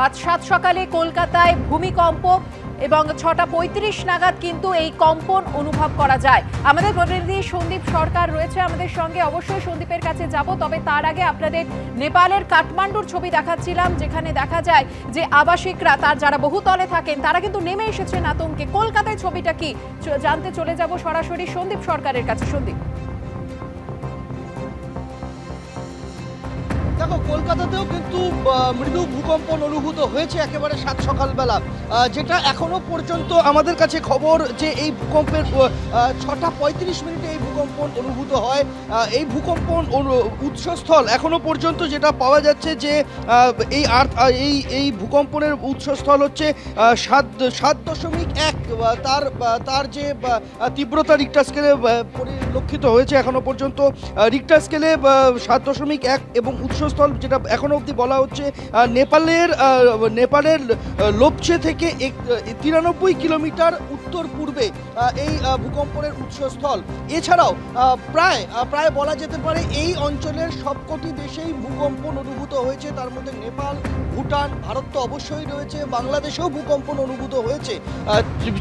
আজ সাত সকালে কলকাতায় ভূমিকম্প এবং 6:35 নাগাদ কিন্তু এই কম্পন অনুভব করা যায়। আমাদের প্রতিনিধি সন্দীপ সরকার রয়েছে আমাদের সঙ্গে, অবশ্যই সন্দীপের কাছে যাব। তবে তার আগে আপনাদের নেপালের কাঠমান্ডুর ছবি দেখাচ্ছিলাম, যেখানে দেখা যায় যে আবাসিকরা তার যারা বহুতলে থাকেন তারা কিন্তু নেমে এসেছেন আতঙ্কে। কলকাতায় ছবিটা কি জানতে চলে যাব সরাসরি সন্দীপ সরকারের কাছে। সন্দীপ, দেখো, কলকাতাতেও কিন্তু মৃদু ভূকম্পন অনুভূত হয়েছে একেবারে সাত সকালবেলা, যেটা এখনো পর্যন্ত আমাদের কাছে খবর যে এই ভূকম্পের 6:35 এই ভূকম্পন অনুভূত হয়। এই ভূকম্পন উৎসস্থল এখনো পর্যন্ত যেটা পাওয়া যাচ্ছে যে এই ভূকম্পনের উৎসস্থল হচ্ছে 7.1। তার যে তীব্রতা রিক্টার স্কেলে পরিলক্ষিত হয়েছে এখনো পর্যন্ত রিক্টার স্কেলে 7.1 এবং উৎসস্থল যেটা এখনো অবধি বলা হচ্ছে নেপালের লোপচে থেকে 93 কিলোমিটার উত্তর পূর্বে এই ভূকম্পনের উৎসস্থল। এছাড়াও প্রায় বলা যেতে পারে এই অঞ্চলের সবকটি দেশেই ভূকম্পন অনুভূত হয়েছে। তার মধ্যে নেপাল, ভুটান, ভারত তো অবশ্যই রয়েছে, বাংলাদেশেও ভূকম্পন অনুভূত হয়েছে,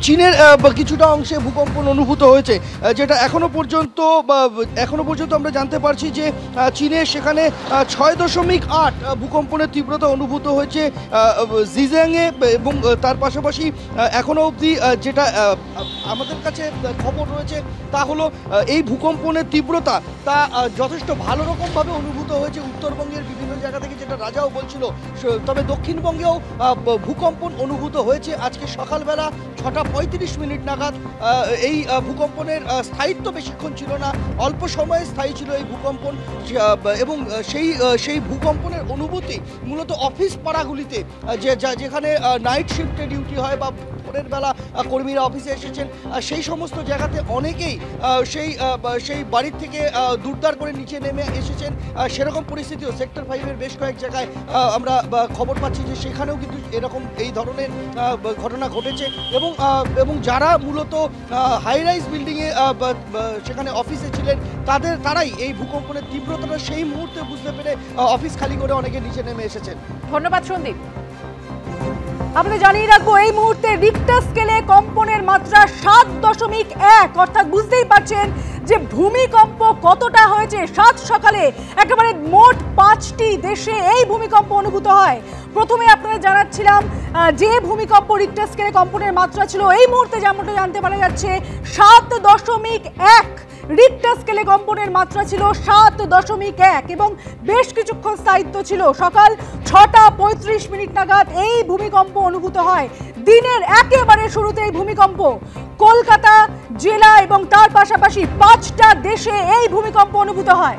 চীনের কিছুটা অংশে ভূকম্পন অনুভূত হয়েছে, যেটা এখনো পর্যন্ত আমরা জানতে পারছি যে চীনে সেখানে 6.8 ভূকম্পনের তীব্রতা অনুভূত হয়েছে জিজিয়াংয়ে। এবং তার পাশাপাশি এখনো অবধি যেটা আমাদের কাছে খবর রয়েছে তা হলো এই ভূকম্পনের তীব্রতা তা যথেষ্ট ভালো রকমভাবে অনুভূত হয়েছে উত্তরবঙ্গের বিভিন্ন জায়গা থেকে, যেটা রাজাও বলছিল। তবে দক্ষিণবঙ্গেও ভূকম্পন অনুভূত হয়েছে আজকে সকালবেলা 6:35 নাগাদ। এই ভূকম্পনের স্থায়িত্ব বেশিক্ষণ ছিল না, অল্প সময়ে স্থায়ী ছিল এই ভূকম্পন। এবং সেই ভূকম্পনের অনুভূতি মূলত অফিস পাড়াগুলিতে, যেখানে নাইট শিফটে ডিউটি হয় বা ভোরের বেলা কর্মীরা অফিসে এসেছেন, সেই সমস্ত জায়গাতে অনেকেই সেই বাড়ির থেকে দুর্দার করে নিচে নেমে এসেছেন। সেরকম পরিস্থিতিও সেক্টর 5-এর বেশ কয়েক জায়গায় আমরা খবর পাচ্ছি যে সেখানেও কিন্তু এই ধরনের ঘটনা ঘটেছে। এবং যারা মূলত হাই রাইজ বিল্ডিংয়ে সেখানে অফিসে ছিলেন তারাই এই ভূকম্পনের তীব্রতাটা সেই মুহূর্তে বুঝতে পেরে অফিস খালি করে অনেকে নিচে নেমে এসেছেন। ধন্যবাদ সন্দীপ। আপনাদের জানিয়ে রাখবো এই মুহূর্তে রিক্টার স্কেলে কম্পনের মাত্রা 7.1, অর্থাৎ বুঝতেই পারছেন যে ভূমিকম্প কতটা হয়েছে। সাত সকালে একেবারে মোট 5টি দেশে এই ভূমিকম্প অনুভূত হয়। প্রথমে আপনারা জানাচ্ছিলাম যে ভূমিকম্প রিক্টার স্কেলে কম্পনের মাত্রা ছিল, এই মুহূর্তে যেমনটা জানতে পারা যাচ্ছে 7.1 রিক্টার স্কেলে কম্পনের মাত্রা ছিল 7.1 এবং বেশ কিছুক্ষণ স্থায়িত্ব ছিল। সকাল 6:35 নাগাদ এই ভূমিকম্প অনুভূত হয়। দিনের একেবারে শুরুতে এই ভূমিকম্প কলকাতা জেলা এবং তার পাশাপাশি 5টা দেশে এই ভূমিকম্প অনুভূত হয়।